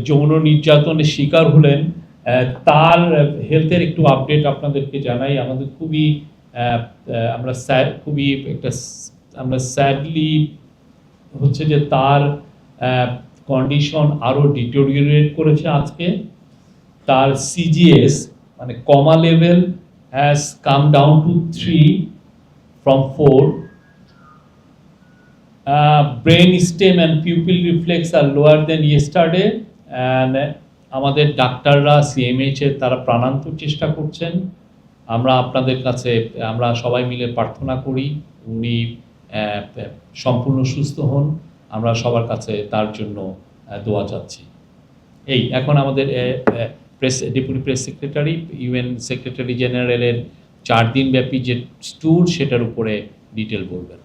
যৌন নির্যাতনের শিকার হলেন, তার হেলথের একটু আপডেট আপনাদেরকে জানাই। আমাদের খুবই আমরা স্যাডলি হচ্ছে যে তার কন্ডিশন আরও ডিটোরিয়েট করেছে আজকে। তার সিজিএস মানে কমা level has come down to 3 from 4. Brain stem and pupil reflex are lower than yesterday, and আমাদের ডাক্তাররা সিএমএইচ এর তারা প্রাণান্তর চেষ্টা করছেন। আমরা আপনাদের কাছে আমরা সবাই মিলে প্রার্থনা করি উনি সম্পূর্ণ সুস্থ হন। আমরা সবার কাছে তার জন্য দোয়া চাচ্ছি। এই এখন আমাদের deputy press secretary UN secretary জেনারেলের 4 দিন ব্যাপী যে ট্যুর সেটার উপরে ডিটেল বলবেন।